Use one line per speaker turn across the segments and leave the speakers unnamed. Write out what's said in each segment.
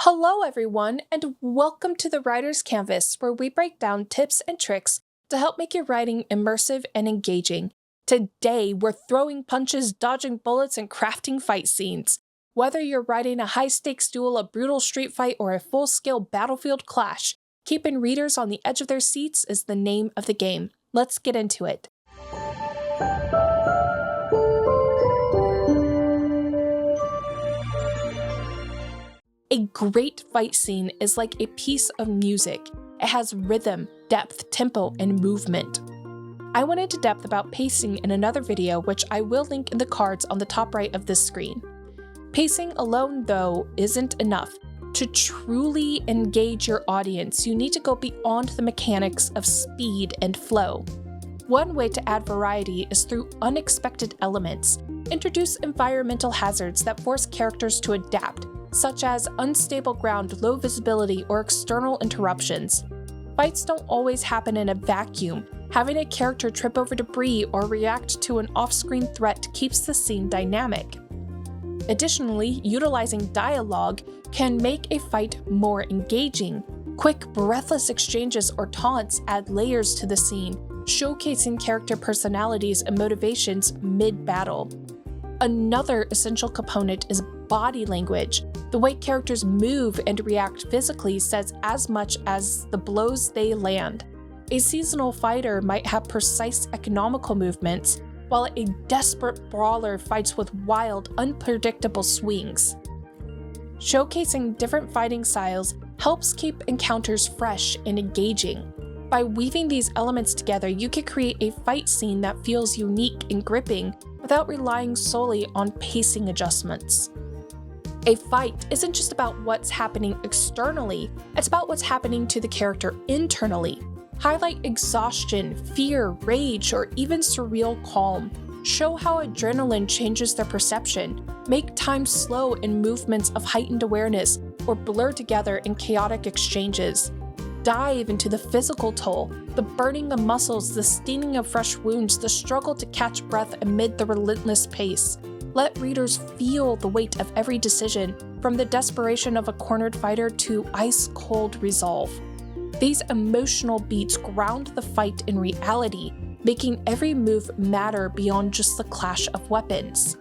Hello everyone, and welcome to the Writer's Canvas, where we break down tips and tricks to help make your writing immersive and engaging. Today, we're throwing punches, dodging bullets, and crafting fight scenes. Whether you're writing a high-stakes duel, a brutal street fight, or a full-scale battlefield clash, keeping readers on the edge of their seats is the name of the game. Let's get into it. A great fight scene is like a piece of music. It has rhythm, depth, tempo, and movement. I went into depth about pacing in another video, which I will link in the cards on the top right of this screen. Pacing alone, though, isn't enough. To truly engage your audience, you need to go beyond the mechanics of speed and flow. One way to add variety is through unexpected elements. Introduce environmental hazards that force characters to adapt, such as unstable ground, low visibility, or external interruptions. Fights don't always happen in a vacuum. Having a character trip over debris or react to an off-screen threat keeps the scene dynamic. Additionally, utilizing dialogue can make a fight more engaging. Quick, breathless exchanges or taunts add layers to the scene, showcasing character personalities and motivations mid-battle. Another essential component is body language. The way characters move and react physically says as much as the blows they land. A seasonal fighter might have precise economical movements, while a desperate brawler fights with wild, unpredictable swings. Showcasing different fighting styles helps keep encounters fresh and engaging. By weaving these elements together, you can create a fight scene that feels unique and gripping without relying solely on pacing adjustments. A fight isn't just about what's happening externally, it's about what's happening to the character internally. Highlight exhaustion, fear, rage, or even surreal calm. Show how adrenaline changes their perception. Make time slow in movements of heightened awareness or blur together in chaotic exchanges. Dive into the physical toll, the burning of muscles, the stinging of fresh wounds, the struggle to catch breath amid the relentless pace. Let readers feel the weight of every decision, from the desperation of a cornered fighter to ice-cold resolve. These emotional beats ground the fight in reality, making every move matter beyond just the clash of weapons.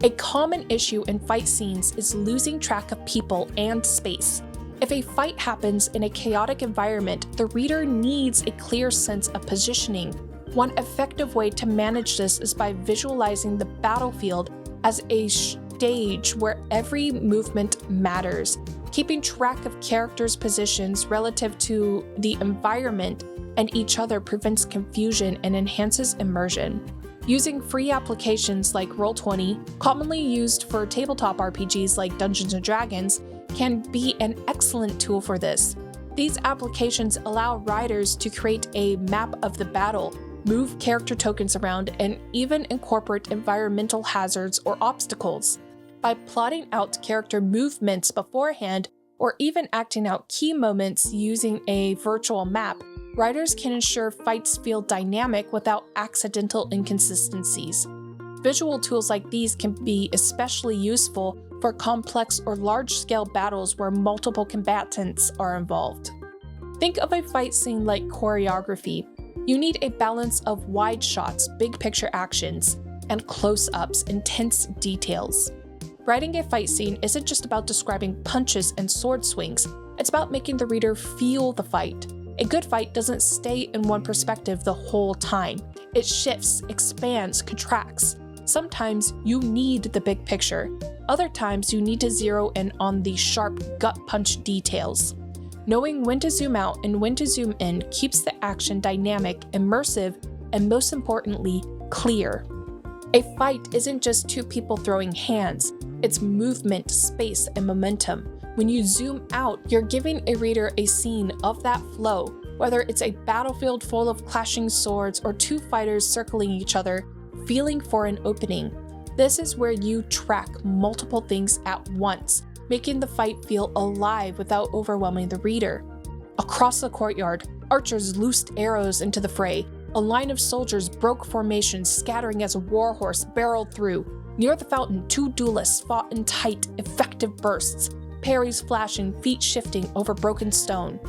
A common issue in fight scenes is losing track of people and space. If a fight happens in a chaotic environment, the reader needs a clear sense of positioning. One effective way to manage this is by visualizing the battlefield as a stage where every movement matters. Keeping track of characters' positions relative to the environment and each other prevents confusion and enhances immersion. Using free applications like Roll20, commonly used for tabletop RPGs like Dungeons & Dragons, can be an excellent tool for this. These applications allow writers to create a map of the battle, move character tokens around, and even incorporate environmental hazards or obstacles. By plotting out character movements beforehand, or even acting out key moments using a virtual map, writers can ensure fights feel dynamic without accidental inconsistencies. Visual tools like these can be especially useful for complex or large-scale battles where multiple combatants are involved. Think of a fight scene like choreography. You need a balance of wide shots, big picture actions, and close-ups, intense details. Writing a fight scene isn't just about describing punches and sword swings, it's about making the reader feel the fight. A good fight doesn't stay in one perspective the whole time. It shifts, expands, contracts. Sometimes you need the big picture. Other times you need to zero in on the sharp gut punch details. Knowing when to zoom out and when to zoom in keeps the action dynamic, immersive, and most importantly, clear. A fight isn't just two people throwing hands, it's movement, space, and momentum. When you zoom out, you're giving a reader a scene of that flow, whether it's a battlefield full of clashing swords or two fighters circling each other, feeling for an opening. This is where you track multiple things at once, making the fight feel alive without overwhelming the reader. Across the courtyard, archers loosed arrows into the fray. A line of soldiers broke formation, scattering as a warhorse barreled through. Near the fountain, two duelists fought in tight, effective bursts. parries flashing, feet shifting over broken stone.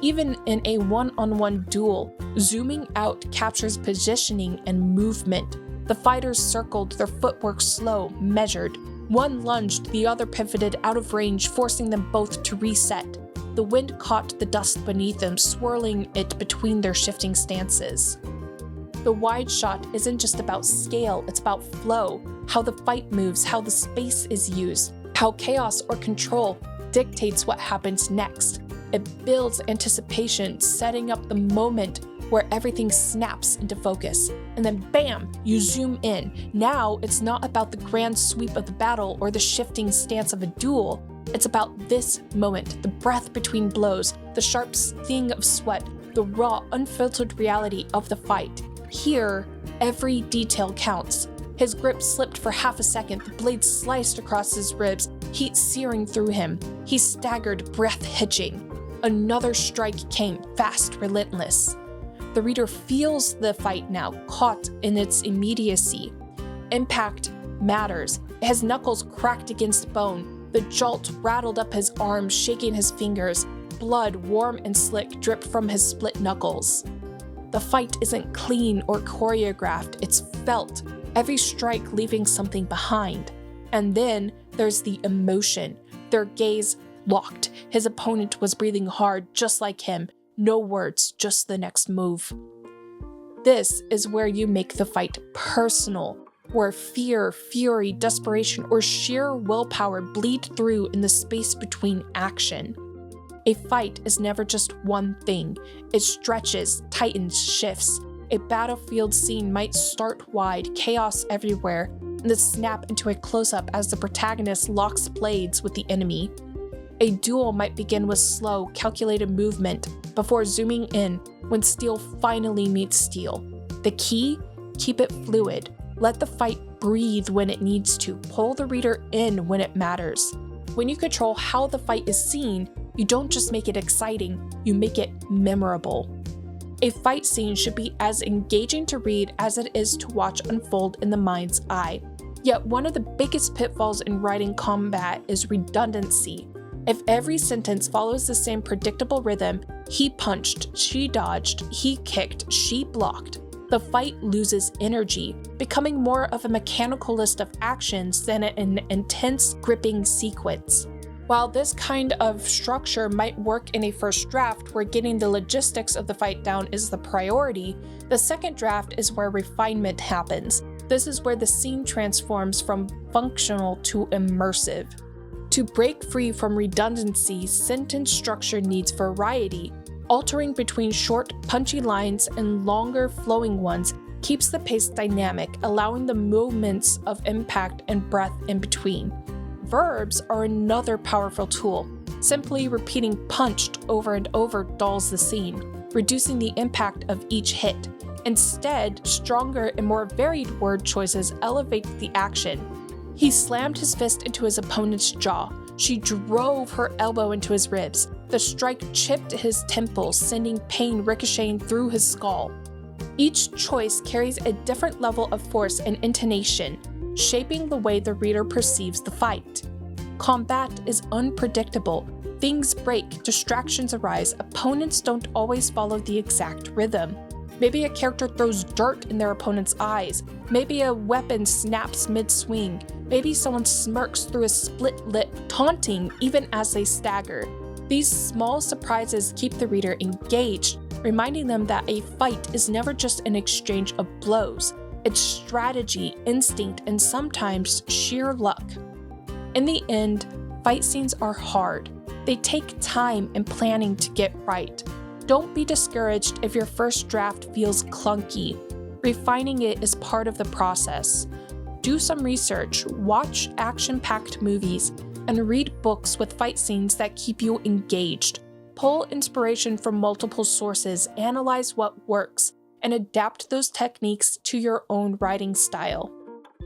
Even in a one-on-one duel, zooming out captures positioning and movement. The fighters circled, their footwork slow, measured. One lunged, the other pivoted out of range, forcing them both to reset. The wind caught the dust beneath them, swirling it between their shifting stances. The wide shot isn't just about scale, it's about flow, how the fight moves, how the space is used, how chaos or control dictates what happens next. It builds anticipation, setting up the moment where everything snaps into focus. And then bam, you zoom in. Now it's not about the grand sweep of the battle or the shifting stance of a duel. It's about this moment, the breath between blows, the sharp sting of sweat, the raw, unfiltered reality of the fight. Here, every detail counts. His grip slipped for half a second, the blade sliced across his ribs, heat searing through him. He staggered, breath hitching. Another strike came, fast, relentless. The reader feels the fight now, caught in its immediacy. Impact matters. His knuckles cracked against bone. The jolt rattled up his arms, shaking his fingers. Blood, warm and slick, dripped from his split knuckles. The fight isn't clean or choreographed, it's felt, every strike leaving something behind. And then there's the emotion. Their gaze locked. His opponent was breathing hard, just like him. No words, just the next move. This is where you make the fight personal, where fear, fury, desperation, or sheer willpower bleed through in the space between action. A fight is never just one thing. It stretches, tightens, shifts. A battlefield scene might start wide, chaos everywhere, and then snap into a close-up as the protagonist locks blades with the enemy. A duel might begin with slow, calculated movement before zooming in when steel finally meets steel. The key? Keep it fluid. Let the fight breathe when it needs to. Pull the reader in when it matters. When you control how the fight is seen, you don't just make it exciting, you make it memorable. A fight scene should be as engaging to read as it is to watch unfold in the mind's eye. Yet one of the biggest pitfalls in writing combat is redundancy. If every sentence follows the same predictable rhythm, he punched, she dodged, he kicked, she blocked, the fight loses energy, becoming more of a mechanical list of actions than an intense, gripping sequence. While this kind of structure might work in a first draft where getting the logistics of the fight down is the priority, the second draft is where refinement happens. This is where the scene transforms from functional to immersive. To break free from redundancy, sentence structure needs variety. Altering between short, punchy lines and longer, flowing ones keeps the pace dynamic, allowing the moments of impact and breath in between. Verbs are another powerful tool. Simply repeating punched over and over dulls the scene, reducing the impact of each hit. Instead, stronger and more varied word choices elevate the action. He slammed his fist into his opponent's jaw. She drove her elbow into his ribs. The strike chipped his temples, sending pain ricocheting through his skull. Each choice carries a different level of force and intonation, shaping the way the reader perceives the fight. Combat is unpredictable. Things break, distractions arise, opponents don't always follow the exact rhythm. Maybe a character throws dirt in their opponent's eyes. Maybe a weapon snaps mid-swing. Maybe someone smirks through a split lip, taunting even as they stagger. These small surprises keep the reader engaged, reminding them that a fight is never just an exchange of blows. It's strategy, instinct, and sometimes sheer luck. In the end, fight scenes are hard. They take time and planning to get right. Don't be discouraged if your first draft feels clunky. Refining it is part of the process. Do some research, watch action-packed movies, and read books with fight scenes that keep you engaged. Pull inspiration from multiple sources, analyze what works, and adapt those techniques to your own writing style.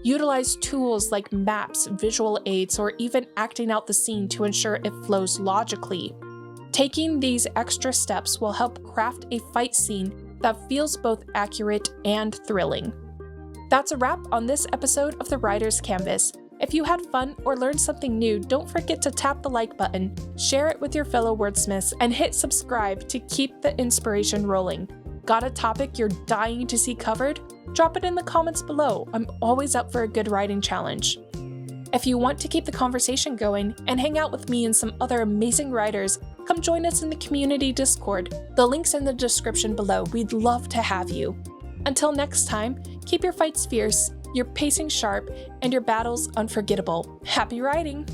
Utilize tools like maps, visual aids, or even acting out the scene to ensure it flows logically. Taking these extra steps will help craft a fight scene that feels both accurate and thrilling. That's a wrap on this episode of The Writer's Canvas. If you had fun or learned something new, don't forget to tap the like button, share it with your fellow wordsmiths, and hit subscribe to keep the inspiration rolling. Got a topic you're dying to see covered? Drop it in the comments below. I'm always up for a good writing challenge. If you want to keep the conversation going and hang out with me and some other amazing writers, come join us in the community Discord. The link's in the description below. We'd love to have you. Until next time, keep your fights fierce, your pacing sharp, and your battles unforgettable. Happy writing!